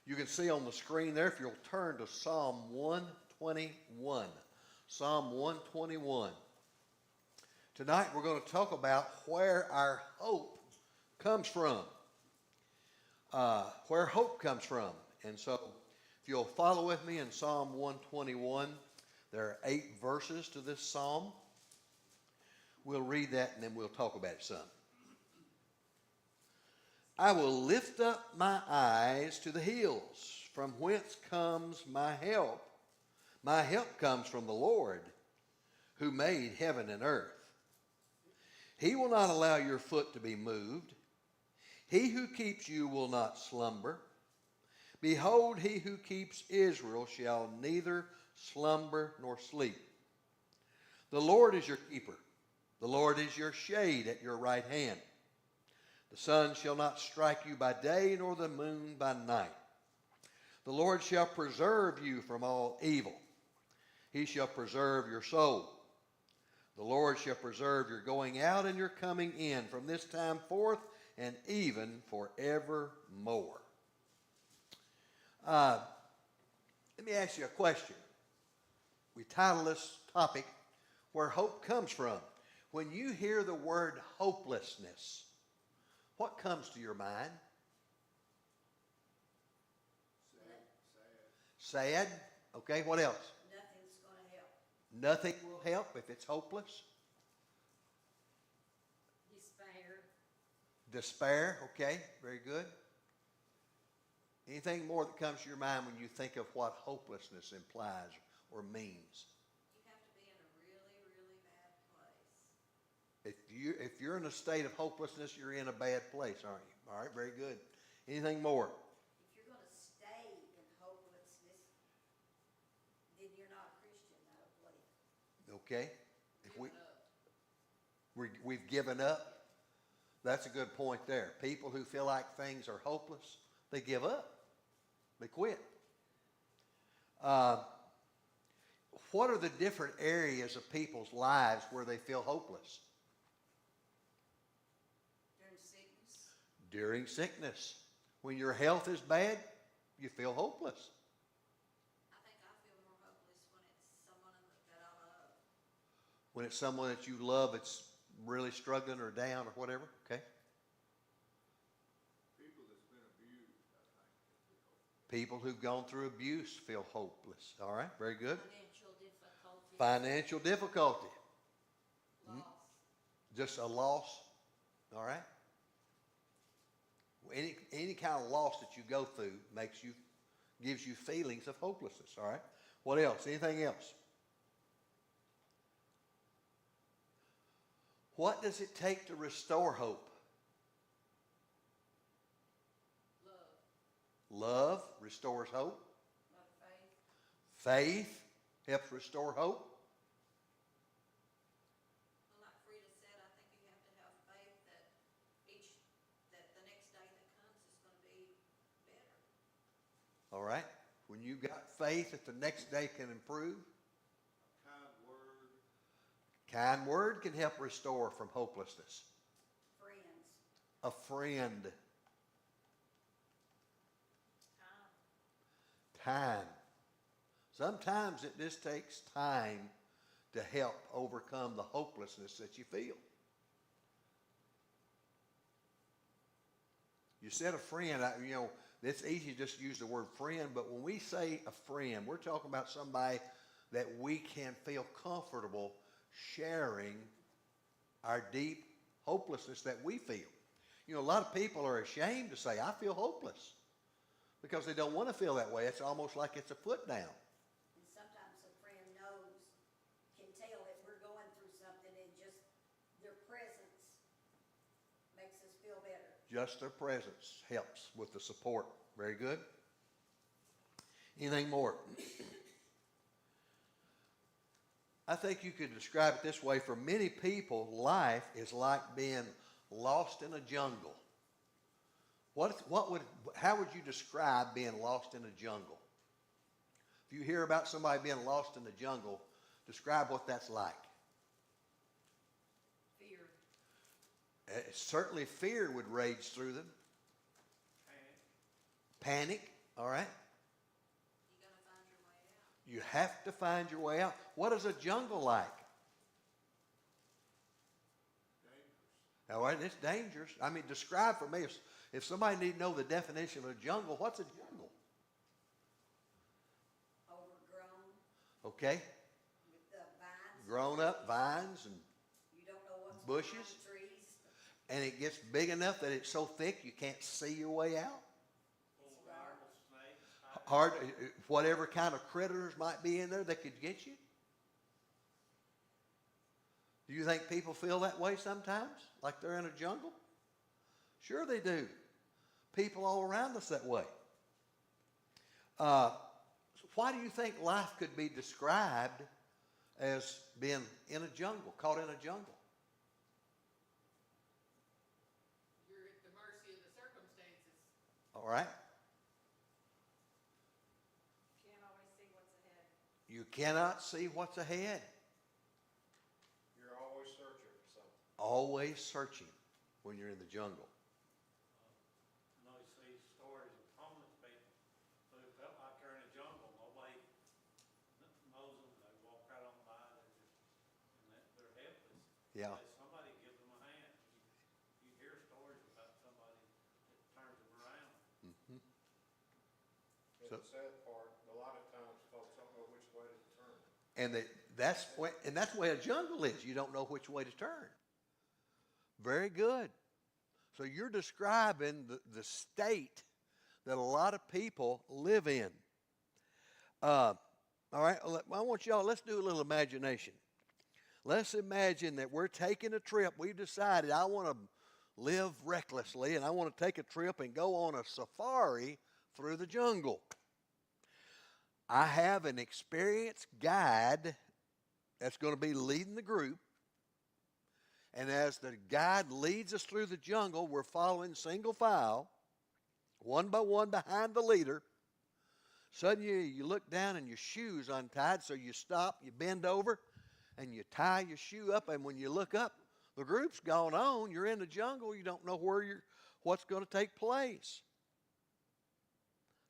You can see on the screen there, if you'll turn to Psalm 121. Psalm 121. Tonight we're going to talk about where our hope comes from. Where hope comes from. And so if you'll follow with me in Psalm 121, there are 8 verses to this psalm. We'll read that and then we'll talk about it some. I will lift up my eyes to the hills, from whence comes my help. My help comes from the Lord, who made heaven and earth. He will not allow your foot to be moved. He who keeps you will not slumber. Behold, he who keeps Israel shall neither slumber nor sleep. The Lord is your keeper. The Lord is your shade at your right hand. The sun shall not strike you by day, nor the moon by night. The Lord shall preserve you from all evil. He shall preserve your soul. The Lord shall preserve your going out and your coming in from this time forth and even forevermore. Let me ask you a question. We title this topic, Where Hope Comes From. When you hear the word hopelessness, what comes to your mind? Sad. Okay, what else? Nothing's going to help. Nothing will help if it's hopeless. Despair, okay, very good. Anything more that comes to your mind when you think of what hopelessness implies or means? You have to be in a really, really bad place. If you're in a state of hopelessness, you're in a bad place, aren't you? All right, very good. Anything more? If you're going to stay in hopelessness, then you're not a Christian, I don't believe. Okay. If we've given up. That's a good point there. People who feel like things are hopeless, they give up. They quit. What are the different areas of people's lives where they feel hopeless? During sickness. During sickness. When your health is bad, you feel hopeless. I think I feel more hopeless when it's someone that I love. When it's someone that you love that's really struggling or down or whatever, okay? People that's been abused, I think. People who've gone through abuse feel hopeless. All right, very good. Financial difficulty. Financial difficulty. Loss. Just a loss, all right? Any kind of loss that you go through gives you feelings of hopelessness, all right? What else? Anything else? What does it take to restore hope? Love restores hope. Faith helps restore hope. Well, like Frida said, I think you have to have faith that the next day that comes is going to be better. All right? When you've got faith that the next day can improve, kind word can help restore from hopelessness. Friends. A friend. Time. Sometimes it just takes time to help overcome the hopelessness that you feel. You said a friend, it's easy to just use the word friend, but when we say a friend, we're talking about somebody that we can feel comfortable sharing our deep hopelessness that we feel. A lot of people are ashamed to say, I feel hopeless, because they don't want to feel that way. It's almost like it's a put down. And sometimes a friend can tell that we're going through something, and just their presence makes us feel better. Just their presence helps with the support. Very good. Anything more? I think you could describe it this way. For many people, life is like being lost in a jungle. How would you describe being lost in a jungle? If you hear about somebody being lost in the jungle, describe what that's like. Fear. Certainly fear would rage through them. Panic. All right? You gotta find your way out. You have to find your way out. What is a jungle like? Dangerous. All right, it's dangerous. I mean, describe for me, if somebody need to know the definition of a jungle, what's a jungle? Overgrown Okay? with the vines. Grown up vines and You don't know what's bushes. behind the trees. and it gets big enough that it's so thick you can't see your way out. Hard, whatever kind of critters might be in there that could get you. Do you think people feel that way sometimes, like they're in a jungle? Sure they do. People all around us that way. Why do you think life could be described as being in a jungle, caught in a jungle? You're at the mercy of the circumstances. All right? Can't always see what's ahead. You cannot see what's ahead. You're always searching for something. Always searching when you're in the jungle. You know, you see stories of homeless people who felt like they're in a jungle. Nobody knows them. They walk right on by. They're helpless. Yeah. Unless somebody gives them a hand. You hear stories about somebody that turns them around. Mm-hmm. And So- the sad part, a lot of times folks don't know which way to turn. And that's the way a jungle is. You don't know which way to turn. Very good. So you're describing the state that a lot of people live in. All right, I want y'all, let's do a little imagination. Let's imagine that we're taking a trip. We've decided I want to live recklessly and I want to take a trip and go on a safari through the jungle. I have an experienced guide that's going to be leading the group. And as the guide leads us through the jungle, we're following single file, one by one behind the leader. Suddenly you look down and your shoe's untied, so you stop, you bend over, and you tie your shoe up. And when you look up, the group's gone on. You're in the jungle. You don't know what's going to take place.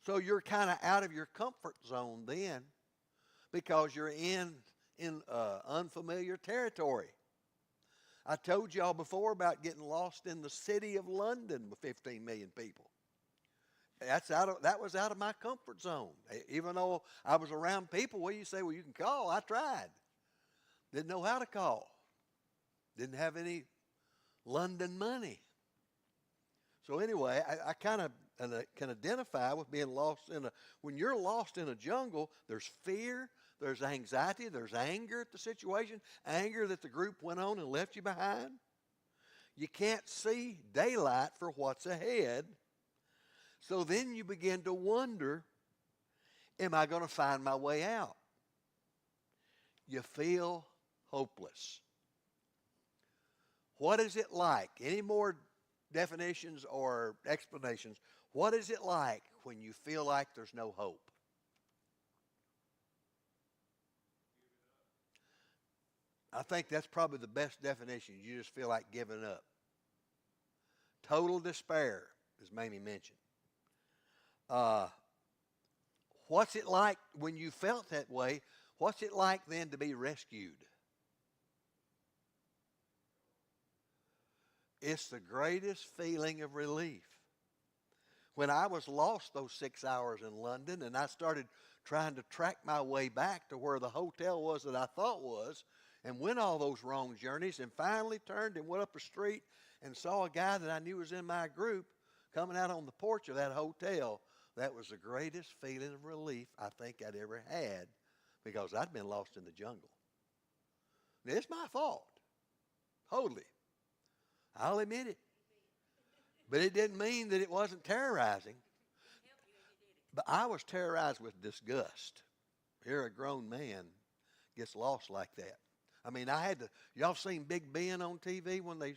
So you're kind of out of your comfort zone then, because you're in unfamiliar territory. I told y'all before about getting lost in the city of London with 15 million people. That was out of my comfort zone. Even though I was around people, well, you say, well, you can call. I tried. Didn't know how to call. Didn't have any London money. So anyway, I kind of can identify with being lost when you're lost in a jungle, there's fear, there's anxiety, there's anger at the situation, anger that the group went on and left you behind. You can't see daylight for what's ahead. So then you begin to wonder, am I going to find my way out? You feel hopeless. What is it like? Any more definitions or explanations? What is it like when you feel like there's no hope? I think that's probably the best definition. You just feel like giving up. Total despair, as Mamie mentioned. What's it like when you felt that way? What's it like then to be rescued? It's the greatest feeling of relief. When I was lost those 6 hours in London and I started trying to track my way back to where the hotel was that I thought was, and went all those wrong journeys and finally turned and went up a street and saw a guy that I knew was in my group coming out on the porch of that hotel, that was the greatest feeling of relief I think I'd ever had, because I'd been lost in the jungle. Now, it's my fault. Totally. I'll admit it. But it didn't mean that it wasn't terrorizing. But I was terrorized with disgust. Here a grown man gets lost like that. I mean, y'all seen Big Ben on TV when they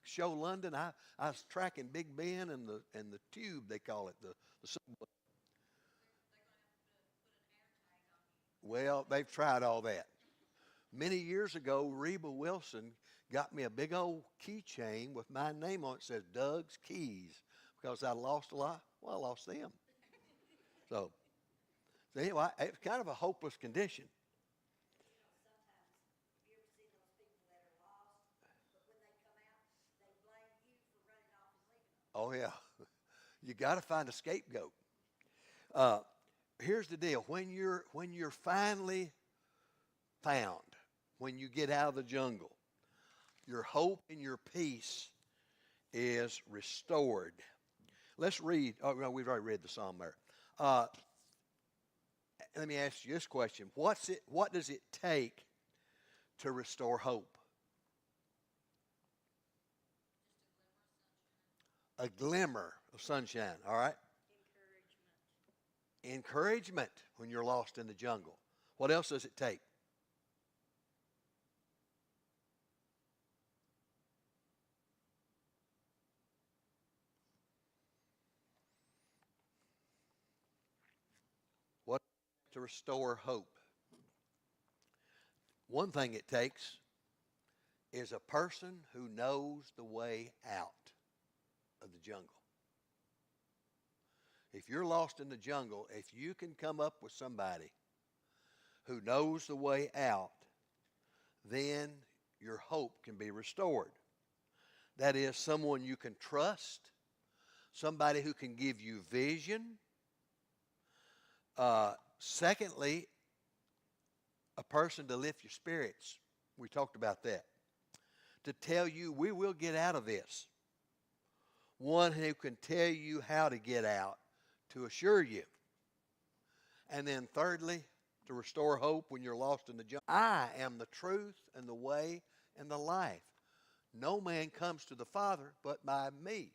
show London? I was tracking Big Ben and the tube, they call it, the subway. Well, they've tried all that. Many years ago, Reba Wilson got me a big old keychain with my name on it. It says Doug's Keys, because I lost a lot. Well, I lost them. So anyway, it's kind of a hopeless condition. Sometimes, have you ever seen those people that are lost, but when they come out, they blame you for running off and leaving them? Oh yeah, you got to find a scapegoat. Here's the deal: when you're finally found, when you get out of the jungle, your hope and your peace is restored. Let's read. Oh no, we've already read the psalm there. Let me ask you this question: What does it take to restore hope? A glimmer of sunshine. All right. Encouragement when you're lost in the jungle. What else does it take? What to restore hope? One thing it takes is a person who knows the way out of the jungle. If you're lost in the jungle, if you can come up with somebody who knows the way out, then your hope can be restored. That is, someone you can trust, somebody who can give you vision. Secondly, a person to lift your spirits. We talked about that. To tell you we will get out of this. One who can tell you how to get out, to assure you. And then thirdly, to restore hope when you're lost in the jungle. I am the truth and the way and the life. No man comes to the Father but by me.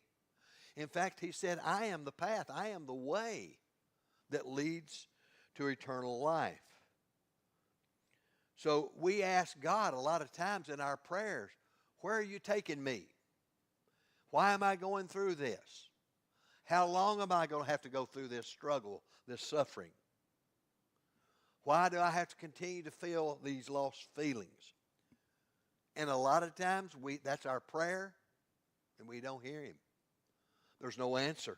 In fact, he said, I am the path. I am the way that leads to eternal life. So we ask God a lot of times in our prayers, where are you taking me? Why am I going through this? How long am I going to have to go through this struggle, this suffering? Why do I have to continue to feel these lost feelings? And a lot of times that's our prayer, and we don't hear him. There's no answer.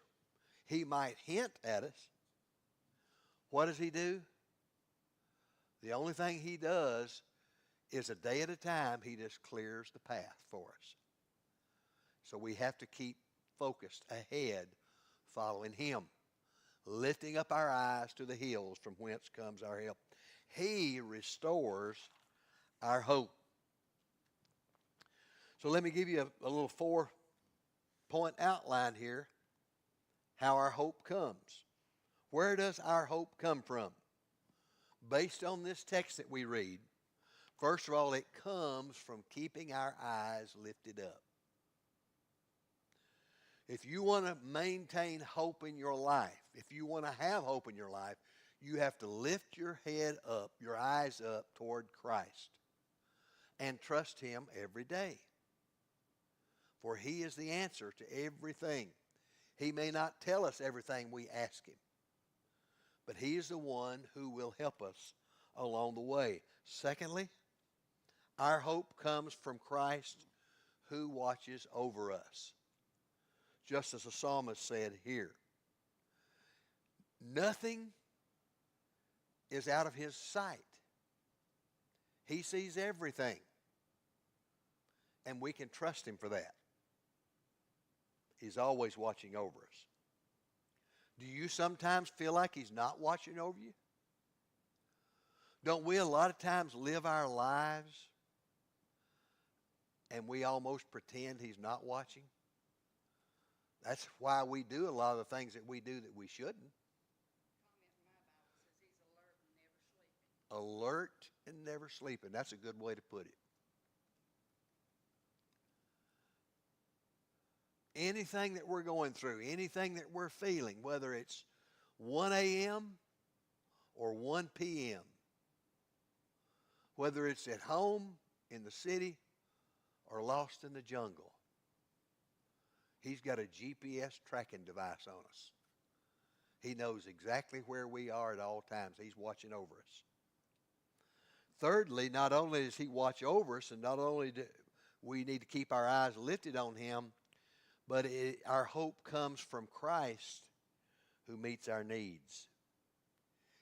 He might hint at us. What does he do? The only thing he does is a day at a time, he just clears the path for us. So we have to keep focused ahead, following him, lifting up our eyes to the hills from whence comes our help. He restores our hope. So let me give you a little 4-point outline here, how our hope comes. Where does our hope come from? Based on this text that we read, first of all, it comes from keeping our eyes lifted up. If you want to maintain hope in your life, if you want to have hope in your life, you have to lift your head up, your eyes up toward Christ, and trust him every day. For he is the answer to everything. He may not tell us everything we ask him, but he is the one who will help us along the way. Secondly, our hope comes from Christ who watches over us. Just as the psalmist said here, nothing is out of his sight. He sees everything, and we can trust him for that. He's always watching over us. Do you sometimes feel like he's not watching over you? Don't we a lot of times live our lives and we almost pretend he's not watching? That's why we do a lot of the things that we do that we shouldn't. Comment in my Bible says he's alert and never sleeping. Alert and never sleeping. That's a good way to put it. Anything that we're going through, anything that we're feeling, whether it's 1 a.m. or 1 p.m., whether it's at home, in the city, or lost in the jungle, he's got a GPS tracking device on us. He knows exactly where we are at all times. He's watching over us. Thirdly, not only does he watch over us, and not only do we need to keep our eyes lifted on him, but our hope comes from Christ who meets our needs.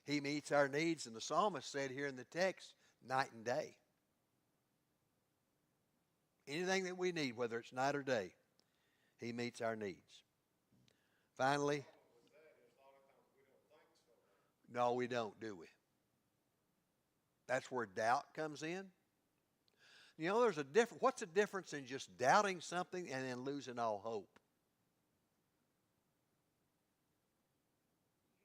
He meets our needs, and the psalmist said here in the text, night and day. Anything that we need, whether it's night or day, he meets our needs. Finally, With that is a lot of times we don't think so. no, we don't, do we? That's where doubt comes in. You know, there's a difference. What's the difference in just doubting something and then losing all hope?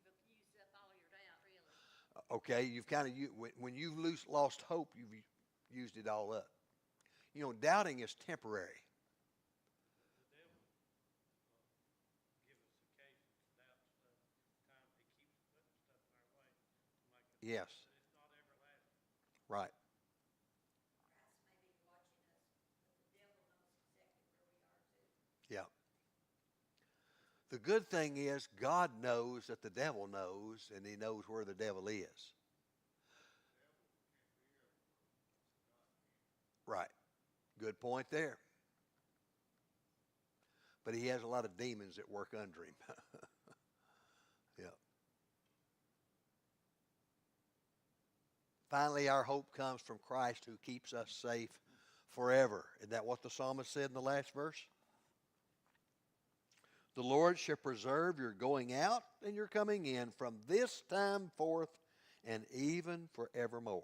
You've used up all your doubt, really. Okay, you've kind of, when you've lost hope, you've used it all up. You know, doubting is temporary. The devil gives us occasion to doubt stuff. Time he keeps putting stuff in our way to make us think Yes. that it's not everlasting. Right. Christ may be watching us, but the devil knows exactly where we are too. Yeah. The good thing is God knows that the devil knows, and he knows where the devil is. Right. Good point there. But he has a lot of demons that work under him. Yeah. Finally, our hope comes from Christ who keeps us safe forever. Isn't that what the psalmist said in the last verse? The Lord shall preserve your going out and your coming in from this time forth and even forevermore.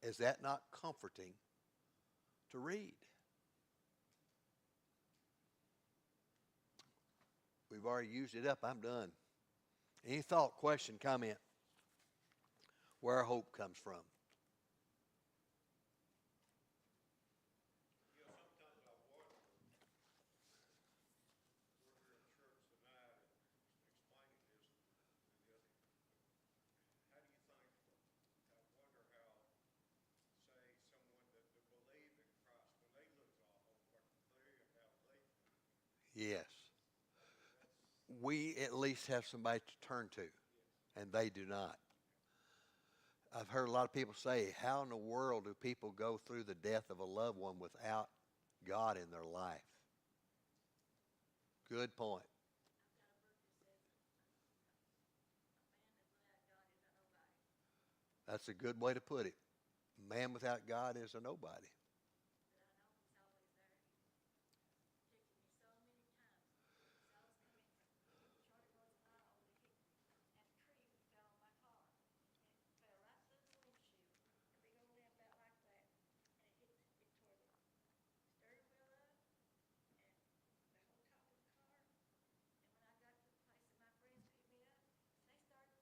Is that not comforting to read? We've already used it up. I'm done. Any thought, question, comment? Where our hope comes from. You know, sometimes I wonder, we're here in church tonight and explaining this and the other. How do you think, I wonder how, say, someone that believe in Christ, when they lose all hope, how they Yes. We at least have somebody to turn to, and they do not. I've heard a lot of people say, how in the world do people go through the death of a loved one without God in their life? Good point. I've got a book that says, a man that without God is a nobody. That's a good way to put it. A man without God is a nobody. But I know he's always there. He's protected me so many times. He's always come in. Shorty was and I only hit me. That tree fell on my car. And it fell right through the windshield. A big old limb about like that. And it tore the steering wheel up and the whole top of the car. And when I got to the place that my friends picked me up, they started crying. And I thought, what are they crying about? They said, honey, you could have been killed. I said, because it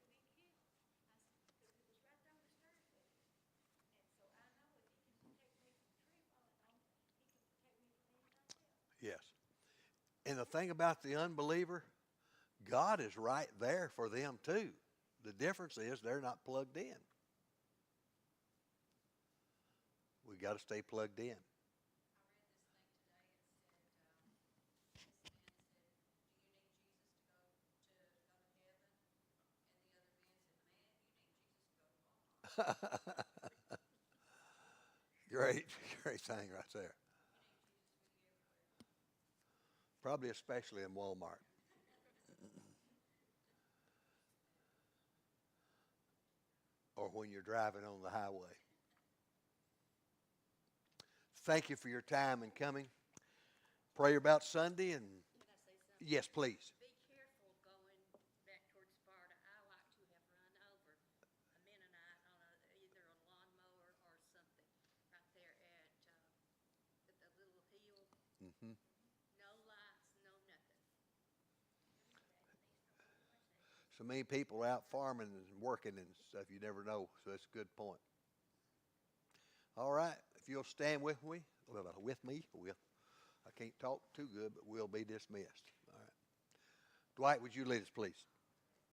was right there on the steering wheel. And so I know if he can protect me from a tree falling on me, he can protect me from anything else. Yes. And the thing about the unbeliever, God is right there for them too. The difference is they're not plugged in. We got to stay plugged in. I read this thing today. It said, this man said, do you need Jesus to go to heaven? And the other man said, man, you need Jesus to go to Walmart. Great thing right there. You need Jesus with you everywhere. Probably especially in Walmart. Or when you're driving on the highway. Thank you for your time and coming. Pray about Sunday and Can I say something? yes, please. Be careful going back towards Sparta. I like to have run over a Mennonite on either a lawnmower or something right there at the little hill. Hmm. No lights, no nothing. So many people out farming and working and stuff, you never know. So that's a good point. All right, if you'll stand with me, I can't talk too good, but we'll be dismissed. All right. Dwight, would you lead us, please?